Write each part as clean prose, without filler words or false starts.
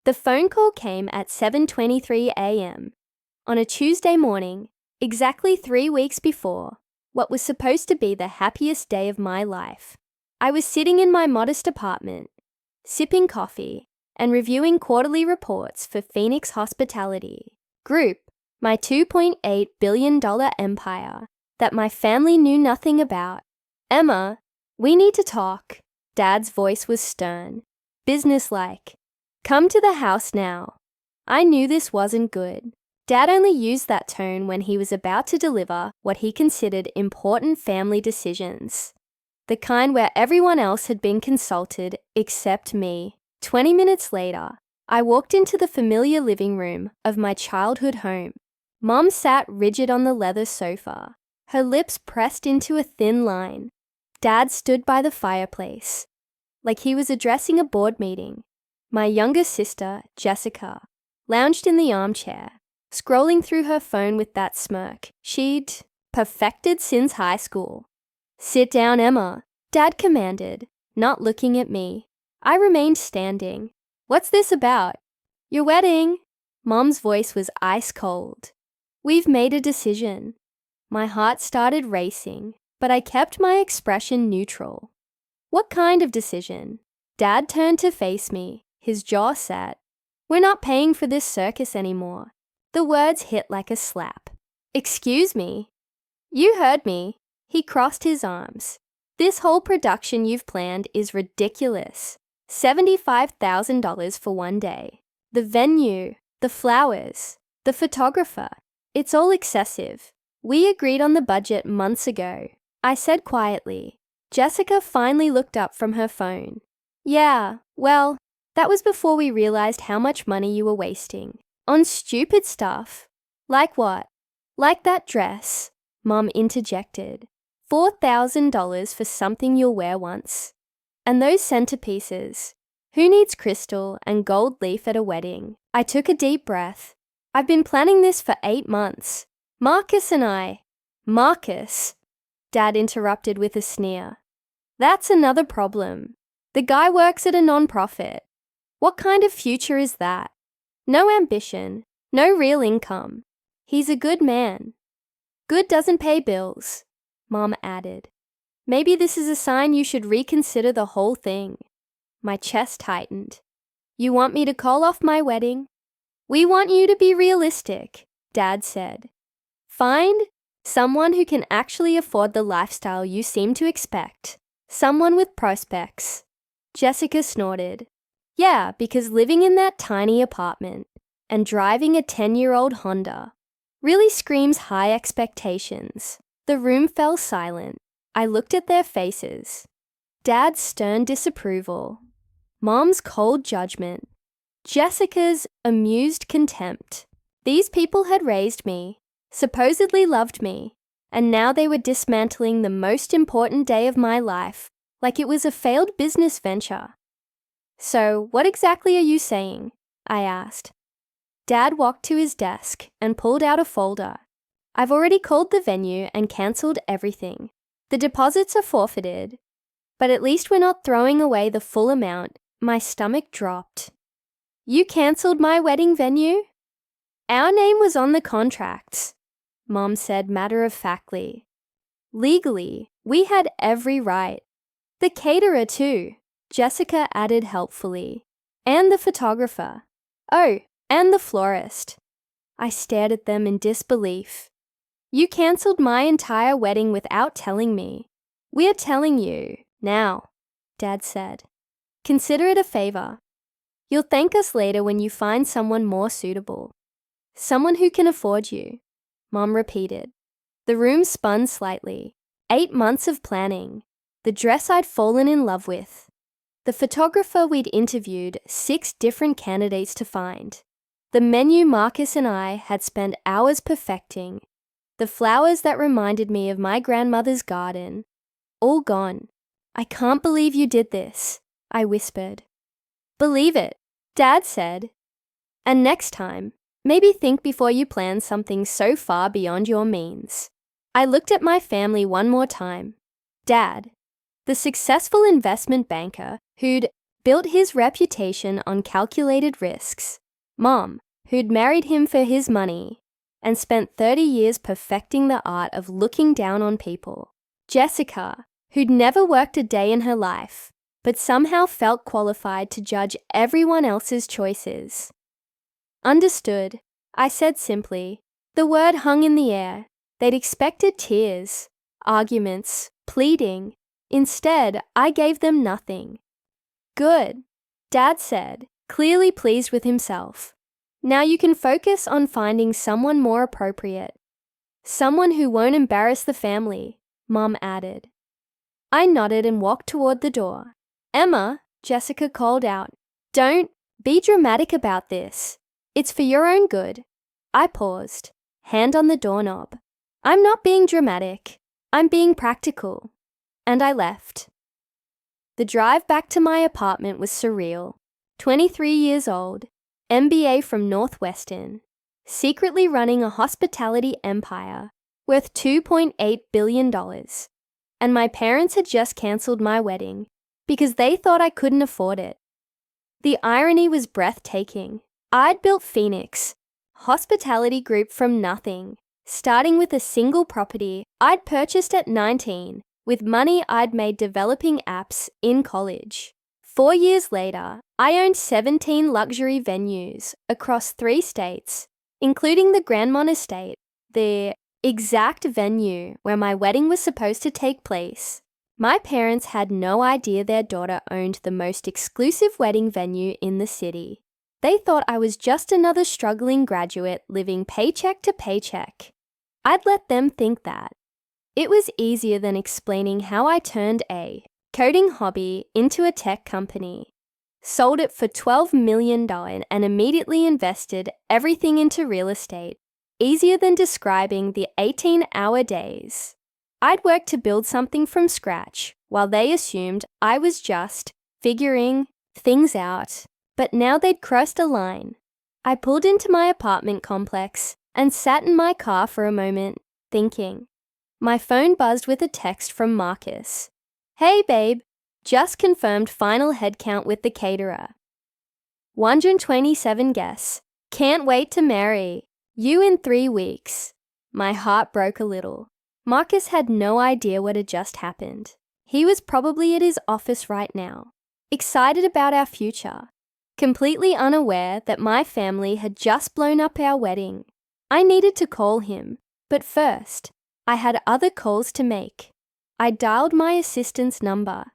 The phone call came at 7:23 a.m. on a Tuesday morning, exactly 3 weeks before what was supposed to be the happiest day of my life. I was sitting in my modest apartment, sipping coffee and reviewing quarterly reports for Phoenix Hospitality Group, my $2.8 billion empire that my family knew nothing about. "Emma, we need to talk." Dad's voice was stern, businesslike. "Come to the house now." I knew this wasn't good. Dad only used that tone when he was about to deliver what he considered important family decisions, the kind where everyone else had been consulted except me. 20 minutes later, I walked into the familiar living room of my childhood home. Mom sat rigid on the leather sofa, her lips pressed into a thin line. Dad stood by the fireplace, like he was addressing a board meeting. My younger sister, Jessica, lounged in the armchair, scrolling through her phone with that smirk she'd perfected since high school. "Sit down, Emma," Dad commanded, not looking at me. I remained standing. "What's this about?" "Your wedding." Mom's voice was ice cold. "We've made a decision." My heart started racing, but I kept my expression neutral. "What kind of decision?" Dad turned to face me, his jaw set. "We're not paying for this circus anymore." The words hit like a slap. "Excuse me." "You heard me." He crossed his arms. "This whole production you've planned is ridiculous. $75,000 for one day. The venue, the flowers, the photographer. It's all excessive. We agreed on the budget months ago," I said quietly. Jessica finally looked up from her phone. "Yeah, well, that was before we realized how much money you were wasting. On stupid stuff." "Like what?" "Like that dress," Mom interjected. $4,000 for something you'll wear once. And those centerpieces. Who needs crystal and gold leaf at a wedding? I took a deep breath. "I've been planning this for 8 months. Marcus and I." "Marcus," Dad interrupted with a sneer. "That's another problem. The guy works at a nonprofit. What kind of future is that? No ambition, no real income. He's a good man." "Good doesn't pay bills," Mom added. "Maybe this is a sign you should reconsider the whole thing." My chest tightened. "You want me to call off my wedding?" "We want you to be realistic," Dad said. "Find someone who can actually afford the lifestyle you seem to expect. Someone with prospects." Jessica snorted. "Yeah, because living in that tiny apartment and driving a 10-year-old Honda really screams high expectations." The room fell silent. I looked at their faces. Dad's stern disapproval, Mom's cold judgment, Jessica's amused contempt. These people had raised me, supposedly loved me, and now they were dismantling the most important day of my life like it was a failed business venture. "So, what exactly are you saying?" I asked. Dad walked to his desk and pulled out a folder. "I've already called the venue and cancelled everything. The deposits are forfeited, but at least we're not throwing away the full amount." My stomach dropped. "You cancelled my wedding venue?" "Our name was on the contracts," Mom said matter-of-factly. "Legally, we had every right. The caterer too," Jessica added helpfully. "And the photographer. Oh, and the florist." I stared at them in disbelief. "You cancelled my entire wedding without telling me." "We're telling you now," Dad said. "Consider it a favor. You'll thank us later when you find someone more suitable. Someone who can afford you," Mom repeated. The room spun slightly. 8 months of planning. The dress I'd fallen in love with. The photographer we'd interviewed 6 different candidates to find. The menu Marcus and I had spent hours perfecting. The flowers that reminded me of my grandmother's garden. All gone. "I can't believe you did this," I whispered. "Believe it," Dad said. "And next time, maybe think before you plan something so far beyond your means." I looked at my family one more time. Dad, the successful investment banker who'd built his reputation on calculated risks. Mom, who'd married him for his money and spent 30 years perfecting the art of looking down on people. Jessica, who'd never worked a day in her life, but somehow felt qualified to judge everyone else's choices. Understood, I said simply. The word hung in the air. They'd expected tears, arguments, pleading. Instead, I gave them nothing. Good, Dad said, clearly pleased with himself. Now you can focus on finding someone more appropriate. Someone who won't embarrass the family, Mom added. I nodded and walked toward the door. Emma, Jessica called out, don't be dramatic about this. It's for your own good. I paused, hand on the doorknob. I'm not being dramatic. I'm being practical. And I left. The drive back to my apartment was surreal. 23 years old, MBA from Northwestern, secretly running a hospitality empire worth $2.8 billion. And my parents had just cancelled my wedding because they thought I couldn't afford it. The irony was breathtaking. I'd built Phoenix, hospitality group from nothing, starting with a single property I'd purchased at 19 with money I'd made developing apps in college. 4 years later, I owned 17 luxury venues across 3 states, including the Grandmont Estate, the exact venue where my wedding was supposed to take place. My parents had no idea their daughter owned the most exclusive wedding venue in the city. They thought I was just another struggling graduate living paycheck to paycheck. I'd let them think that. It was easier than explaining how I turned a coding hobby into a tech company, sold it for $12 million and immediately invested everything into real estate. Easier than describing the 18-hour days. I'd worked to build something from scratch while they assumed I was just figuring things out. But now they'd crossed a line. I pulled into my apartment complex and sat in my car for a moment, thinking. My phone buzzed with a text from Marcus. Hey babe, just confirmed final headcount with the caterer. 127 guests. Can't wait to marry. You in 3 weeks. My heart broke a little. Marcus had no idea what had just happened. He was probably at his office right now, excited about our future. Completely unaware that my family had just blown up our wedding. I needed to call him, but first, I had other calls to make. I dialed my assistant's number.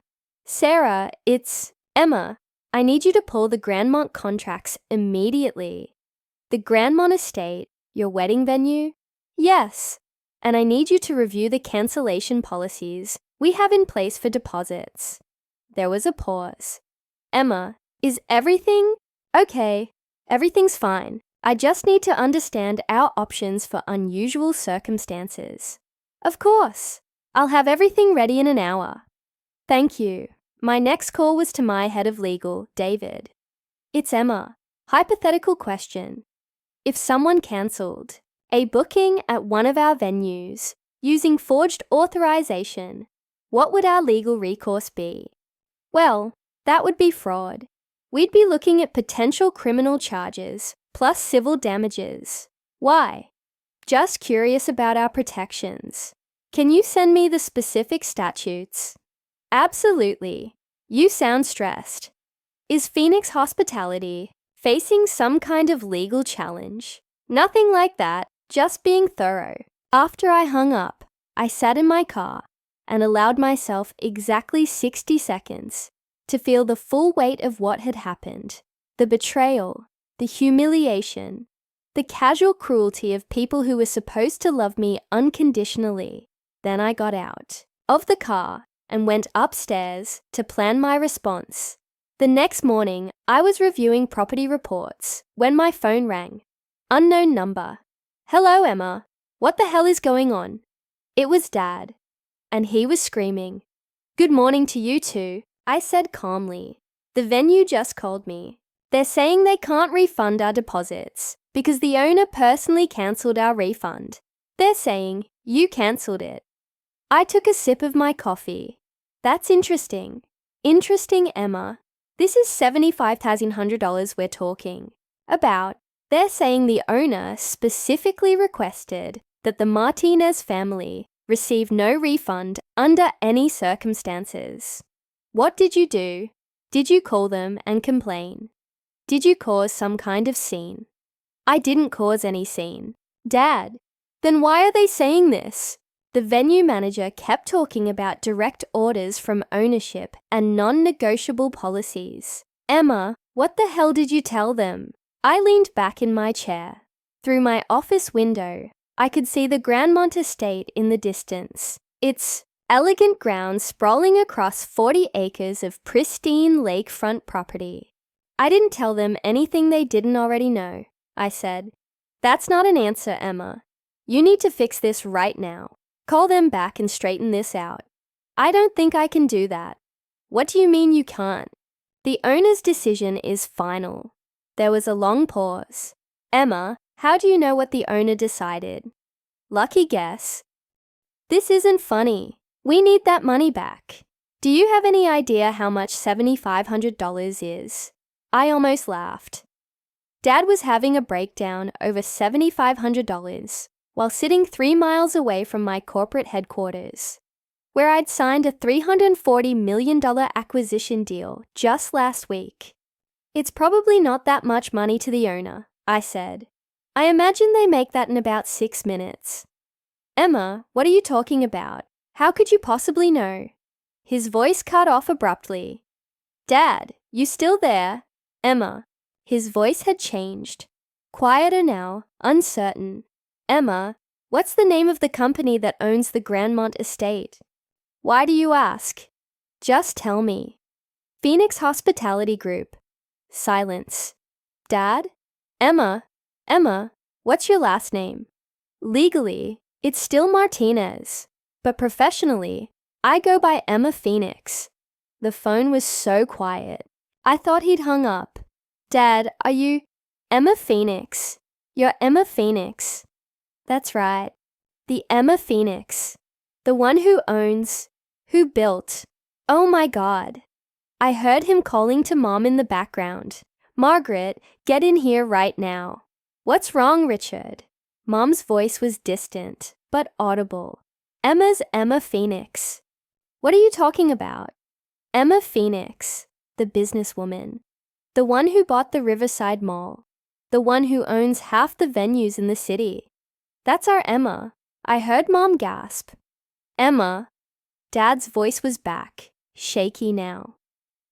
Sarah, it's Emma. I need you to pull the Grandmont contracts immediately. The Grandmont Estate, your wedding venue? Yes. And I need you to review the cancellation policies we have in place for deposits. There was a pause. Emma, is everything? Okay, everything's fine. I just need to understand our options for unusual circumstances. Of course. I'll have everything ready in an hour. Thank you. My next call was to my head of legal, David. It's Emma. Hypothetical question. If someone cancelled a booking at one of our venues using forged authorization, what would our legal recourse be? Well, that would be fraud. We'd be looking at potential criminal charges plus civil damages. Why? Just curious about our protections. Can you send me the specific statutes? Absolutely. You sound stressed. Is Phoenix Hospitality facing some kind of legal challenge? Nothing like that, just being thorough. After I hung up, I sat in my car and allowed myself exactly 60 seconds to feel the full weight of what had happened. The betrayal, the humiliation, the casual cruelty of people who were supposed to love me unconditionally. Then I got out of the car and went upstairs to plan my response. The next morning, I was reviewing property reports when my phone rang. Unknown number. Hello, Emma. What the hell is going on? It was Dad, and he was screaming. Good morning to you two, I said calmly. The venue just called me. They're saying they can't refund our deposits because the owner personally cancelled our refund. They're saying you cancelled it. I took a sip of my coffee. That's interesting. Interesting, Emma. This is $75,000 we're talking about. They're saying the owner specifically requested that the Martinez family receive no refund under any circumstances. What did you do? Did you call them and complain? Did you cause some kind of scene? I didn't cause any scene. Dad, then why are they saying this? The venue manager kept talking about direct orders from ownership and non-negotiable policies. Emma, what the hell did you tell them? I leaned back in my chair. Through my office window, I could see the Grandmont estate in the distance. Its elegant grounds sprawling across 40 acres of pristine lakefront property. I didn't tell them anything they didn't already know, I said. That's not an answer, Emma. You need to fix this right now. Call them back and straighten this out. I don't think I can do that. What do you mean you can't? The owner's decision is final. There was a long pause. Emma, how do you know what the owner decided? Lucky guess. This isn't funny. We need that money back. Do you have any idea how much $7,500 is? I almost laughed. Dad was having a breakdown over $7,500 while sitting 3 miles away from my corporate headquarters, where I'd signed a $340 million acquisition deal just last week. It's probably not that much money to the owner, I said. I imagine they make that in about 6 minutes. Emma, what are you talking about? How could you possibly know? His voice cut off abruptly. Dad, you still there? Emma. His voice had changed. Quieter now, uncertain. Emma, what's the name of the company that owns the Grandmont estate? Why do you ask? Just tell me. Phoenix Hospitality Group. Silence. Dad? Emma, what's your last name? Legally, it's still Martinez, but professionally, I go by Emma Phoenix. The phone was so quiet. I thought he'd hung up. Dad, are you Emma Phoenix? You're Emma Phoenix. That's right. The Emma Phoenix. The one who owns, who built. Oh my God. I heard him calling to Mom in the background. Margaret, get in here right now. What's wrong, Richard? Mom's voice was distant, but audible. Emma's Emma Phoenix. What are you talking about? Emma Phoenix, the businesswoman. The one who bought the Riverside Mall. The one who owns half the venues in the city. That's our Emma. I heard Mom gasp. Emma. Dad's voice was back, shaky now.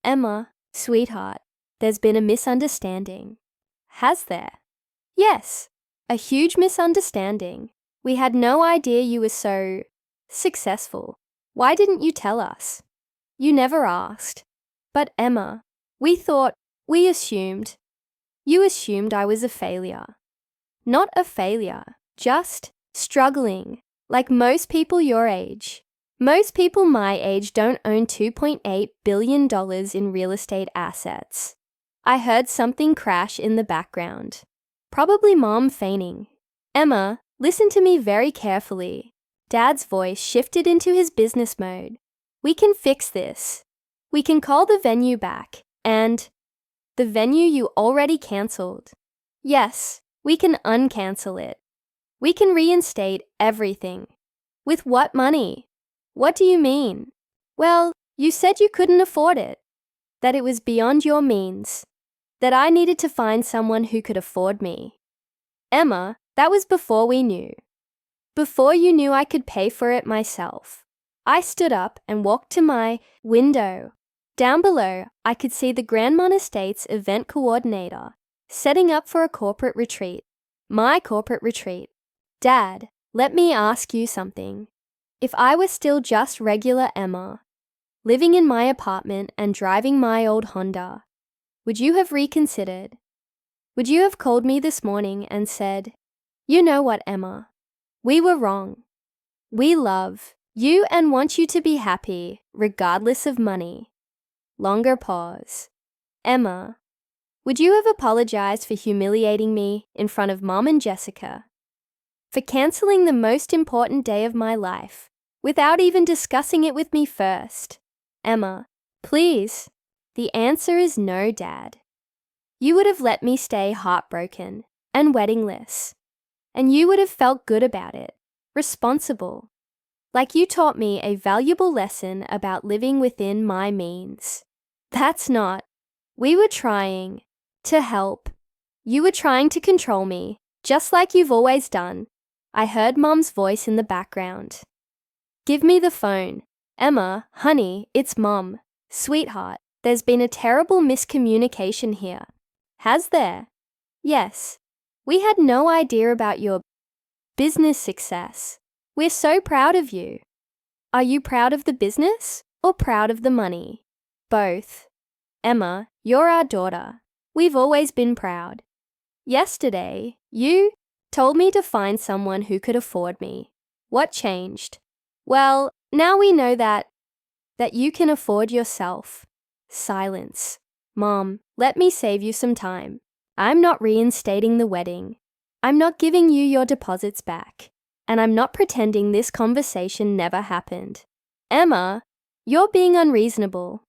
Emma, sweetheart, there's been a misunderstanding. Has there? Yes, a huge misunderstanding. We had no idea you were so successful. Why didn't you tell us? You never asked. But Emma, we assumed. You assumed I was a failure. Not a failure, just struggling, like most people your age. Most people my age don't own $2.8 billion in real estate assets. I heard something crash in the background. Probably Mom fainting. Emma, listen to me very carefully. Dad's voice shifted into his business mode. We can fix this. We can call the venue back, and the venue you already cancelled. Yes, we can uncancel it. We can reinstate everything. With what money? What do you mean? Well, you said you couldn't afford it. That it was beyond your means. That I needed to find someone who could afford me. Emma, that was before we knew. Before you knew I could pay for it myself. I stood up and walked to my window. Down below, I could see the Grandmont Estates event coordinator setting up for a corporate retreat. My corporate retreat. Dad, let me ask you something. If I were still just regular Emma, living in my apartment and driving my old Honda, would you have reconsidered? Would you have called me this morning and said, you know what, Emma? We were wrong. We love you and want you to be happy, regardless of money. Longer pause. Emma, would you have apologized for humiliating me in front of Mom and Jessica? For canceling the most important day of my life, without even discussing it with me first? Emma, please. The answer is no, Dad. You would have let me stay heartbroken and weddingless, and you would have felt good about it, responsible. Like you taught me a valuable lesson about living within my means. That's not. We were trying to help. You were trying to control me, just like you've always done. I heard Mom's voice in the background. Give me the phone. Emma, honey, it's Mom. Sweetheart, there's been a terrible miscommunication here. Has there? Yes. We had no idea about your business success. We're so proud of you. Are you proud of the business or proud of the money? Both. Emma, you're our daughter. We've always been proud. Yesterday, you told me to find someone who could afford me. What changed? Well, now we know that you can afford yourself. Silence. Mom, let me save you some time. I'm not reinstating the wedding. I'm not giving you your deposits back. And I'm not pretending this conversation never happened. Emma, you're being unreasonable.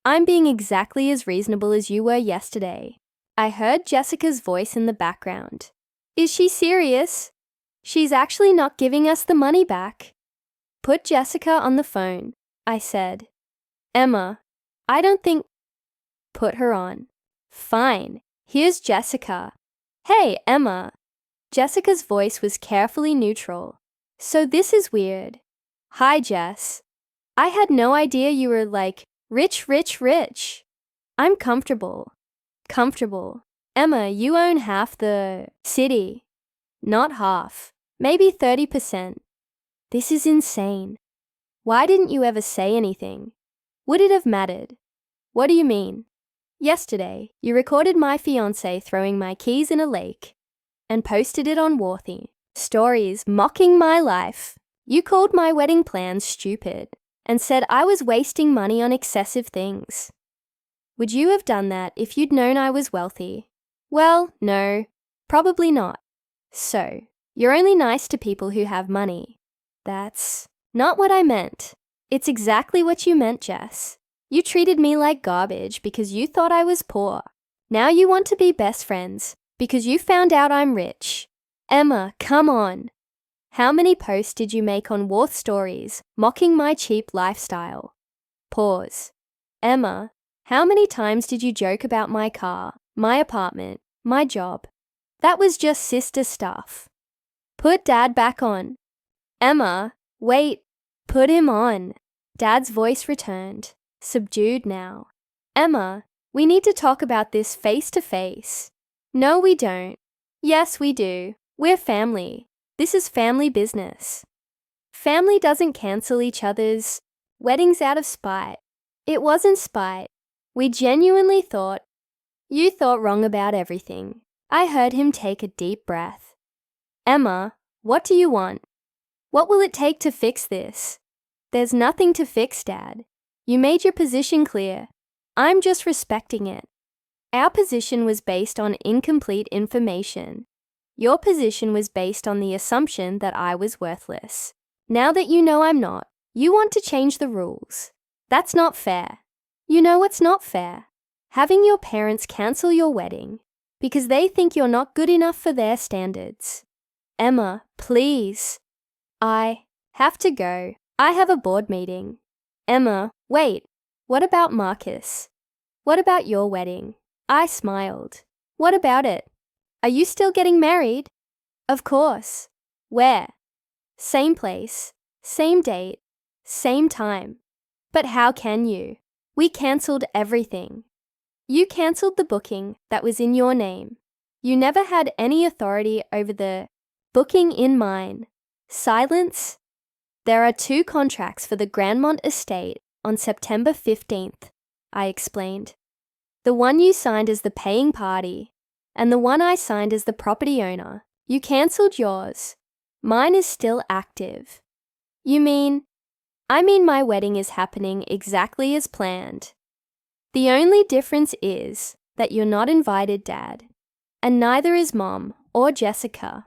I'm being exactly as reasonable as you were yesterday. I heard Jessica's voice in the background. Is she serious? She's actually not giving us the money back. Put Jessica on the phone, I said. Emma, I don't think... Put her on. Fine, here's Jessica. Hey, Emma. Jessica's voice was carefully neutral. So this is weird. Hi, Jess. I had no idea you were like, rich, rich, rich. I'm comfortable. Comfortable. Emma, you own half the city. Not half. Maybe 30%. This is insane. Why didn't you ever say anything? Would it have mattered? What do you mean? Yesterday, you recorded my fiancé throwing my keys in a lake and posted it on Worthy. Stories mocking my life. You called my wedding plans stupid and said I was wasting money on excessive things. Would you have done that if you'd known I was wealthy? Well, no, probably not. So, you're only nice to people who have money. That's not what I meant. It's exactly what you meant, Jess. You treated me like garbage because you thought I was poor. Now you want to be best friends because you found out I'm rich. Emma, come on. How many posts did you make on Worth Stories mocking my cheap lifestyle? Pause. Emma, how many times did you joke about my car, my apartment, my job? That was just sister stuff. Put Dad back on. Emma, wait. Put him on. Dad's voice returned, subdued now. Emma, we need to talk about this face to face. No, we don't. Yes, we do. We're family. This is family business. Family doesn't cancel each other's weddings out of spite. It wasn't spite. We genuinely thought. You thought wrong about everything. I heard him take a deep breath. Emma, what do you want? What will it take to fix this? There's nothing to fix, Dad. You made your position clear. I'm just respecting it. Our position was based on incomplete information. Your position was based on the assumption that I was worthless. Now that you know I'm not, you want to change the rules. That's not fair. You know what's not fair? Having your parents cancel your wedding because they think you're not good enough for their standards. Emma, please. I have to go. I have a board meeting. Emma, wait. What about Marcus? What about your wedding? I smiled. What about it? Are you still getting married? Of course. Where? Same place, same date, same time. But how can you? We cancelled everything. You cancelled the booking that was in your name. You never had any authority over the booking in mine. Silence. There are 2 contracts for the Grandmont estate on September 15th, I explained. The one you signed as the paying party, and the one I signed as the property owner. You cancelled yours. Mine is still active. You mean? I mean my wedding is happening exactly as planned. The only difference is that you're not invited, Dad, and neither is Mom or Jessica.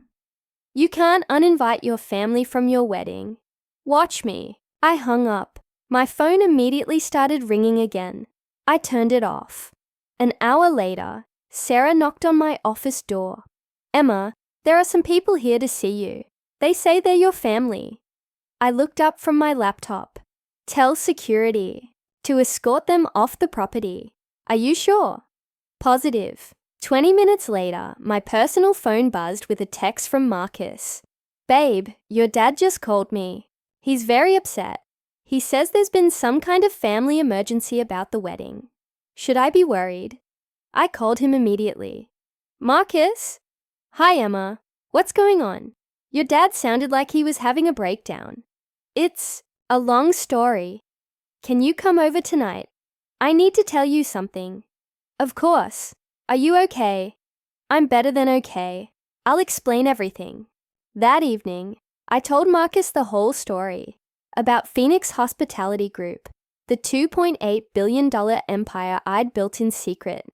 You can't uninvite your family from your wedding. Watch me. I hung up. My phone immediately started ringing again. I turned it off. An hour later, Sarah knocked on my office door. "Emma, there are some people here to see you. They say they're your family." I looked up from my laptop. "Tell security to escort them off the property. Are you sure?" "Positive." 20 minutes later, my personal phone buzzed with a text from Marcus. "Babe, your dad just called me. He's very upset. He says there's been some kind of family emergency about the wedding. Should I be worried?" I called him immediately. "Marcus?" "Hi, Emma. What's going on? Your dad sounded like he was having a breakdown." "It's a long story. Can you come over tonight? I need to tell you something." "Of course. Are you okay?" "I'm better than okay. I'll explain everything." That evening, I told Marcus the whole story about Phoenix Hospitality Group, the $2.8 billion empire I'd built in secret,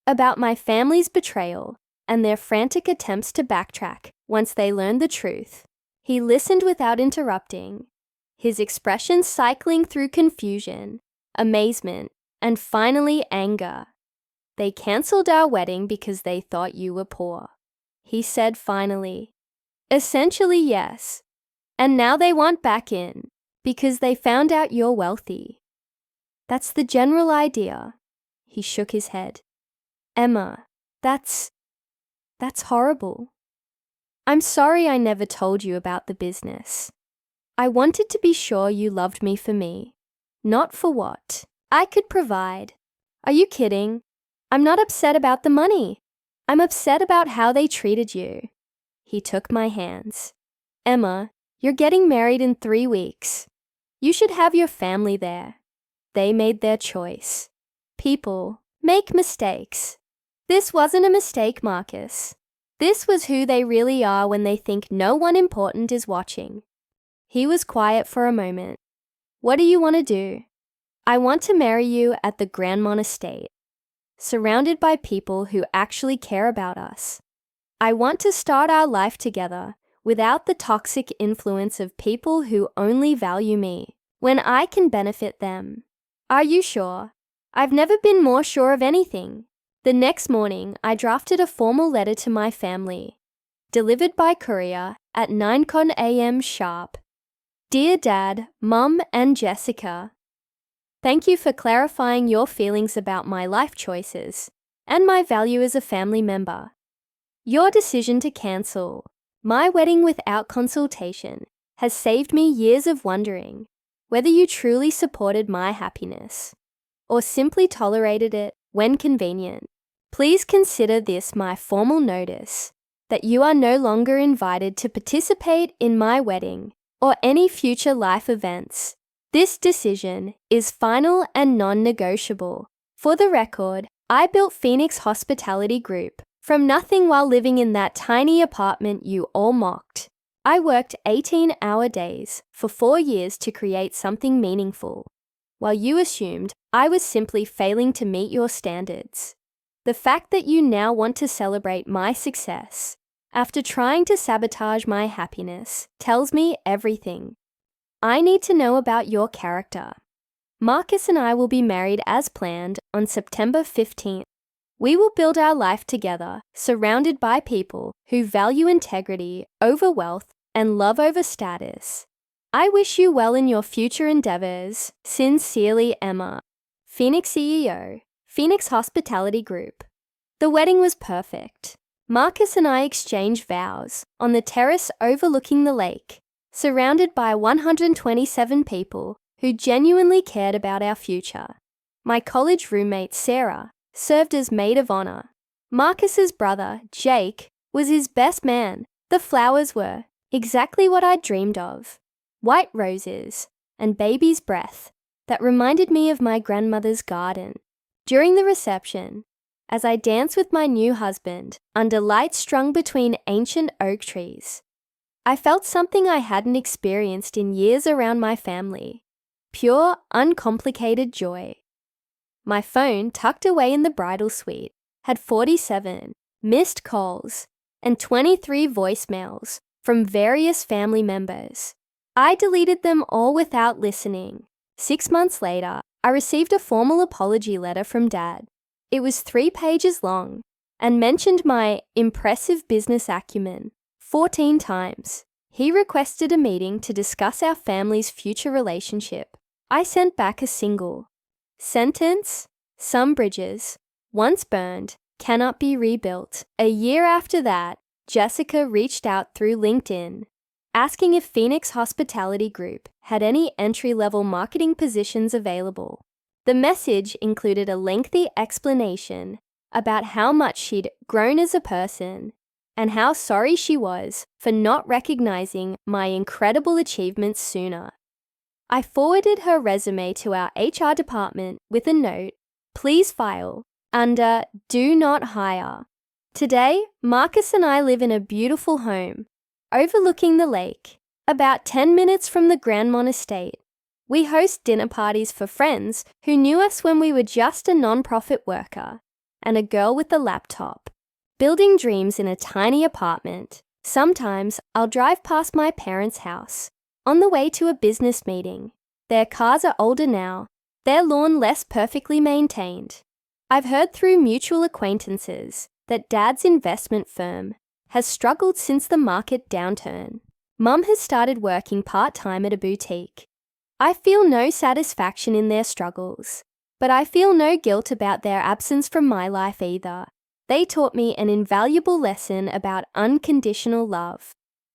about my family's betrayal and their frantic attempts to backtrack once they learned the truth. He listened without interrupting, his expression cycling through confusion, amazement, and finally anger. "They cancelled our wedding because they thought you were poor," he said finally. "Essentially, yes. And now they want back in because they found out you're wealthy." "That's the general idea." He shook his head. "Emma, that's horrible. I'm sorry I never told you about the business. I wanted to be sure you loved me for me, not for what I could provide." "Are you kidding? I'm not upset about the money. I'm upset about how they treated you." He took my hands. "Emma, you're getting married in 3 weeks. You should have your family there. They made their choice. People make mistakes. This wasn't a mistake, Marcus. This was who they really are when they think no one important is watching." He was quiet for a moment. "What do you want to do?" "I want to marry you at the Grandmont estate, surrounded by people who actually care about us. I want to start our life together without the toxic influence of people who only value me when I can benefit them." "Are you sure?" "I've never been more sure of anything." The next morning, I drafted a formal letter to my family, delivered by courier at 9 a.m. sharp. "Dear Dad, Mum, and Jessica, thank you for clarifying your feelings about my life choices and my value as a family member. Your decision to cancel my wedding without consultation has saved me years of wondering whether you truly supported my happiness or simply tolerated it when convenient. Please consider this my formal notice that you are no longer invited to participate in my wedding or any future life events. This decision is final and non-negotiable. For the record, I built Phoenix Hospitality Group from nothing while living in that tiny apartment you all mocked. I worked 18-hour days for 4 years to create something meaningful, while you assumed I was simply failing to meet your standards. The fact that you now want to celebrate my success after trying to sabotage my happiness tells me everything. I need to know about your character. Marcus and I will be married as planned on September 15th. We will build our life together, surrounded by people who value integrity over wealth and love over status. I wish you well in your future endeavors. Sincerely, Emma. Phoenix CEO, Phoenix Hospitality Group. The wedding was perfect. Marcus and I exchanged vows on the terrace overlooking the lake, surrounded by 127 people who genuinely cared about our future. My college roommate, Sarah, served as maid of honor. Marcus's brother, Jake, was his best man. The flowers were exactly what I'd dreamed of. White roses and baby's breath that reminded me of my grandmother's garden. During the reception, as I danced with my new husband under lights strung between ancient oak trees, I felt something I hadn't experienced in years around my family. Pure, uncomplicated joy. My phone, tucked away in the bridal suite, had 47 missed calls and 23 voicemails from various family members. I deleted them all without listening. 6 months later, I received a formal apology letter from Dad. It was 3 pages long and mentioned my impressive business acumen 14 times. He requested a meeting to discuss our family's future relationship. I sent back a single sentence: some bridges, once burned, cannot be rebuilt. A year after that, Jessica reached out through LinkedIn, asking if Phoenix Hospitality Group had any entry-level marketing positions available. The message included a lengthy explanation about how much she'd grown as a person and how sorry she was for not recognizing my incredible achievements sooner. I forwarded her resume to our HR department with a note: please file under Do Not Hire. Today, Marcus and I live in a beautiful home overlooking the lake, about 10 minutes from the Grandmont estate. We host dinner parties for friends who knew us when we were just a non-profit worker and a girl with a laptop, building dreams in a tiny apartment. Sometimes I'll drive past my parents' house on the way to a business meeting. Their cars are older now, their lawn less perfectly maintained. I've heard through mutual acquaintances that Dad's investment firm has struggled since the market downturn. Mum has started working part-time at a boutique. I feel no satisfaction in their struggles, but I feel no guilt about their absence from my life either. They taught me an invaluable lesson about unconditional love.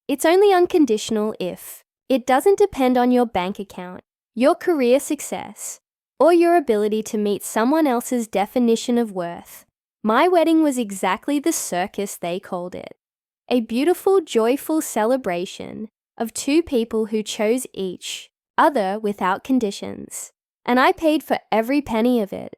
It's only unconditional if it doesn't depend on your bank account, your career success, or your ability to meet someone else's definition of worth. My wedding was exactly the circus they called it. A beautiful, joyful celebration of 2 people who chose each other without conditions. And I paid for every penny of it.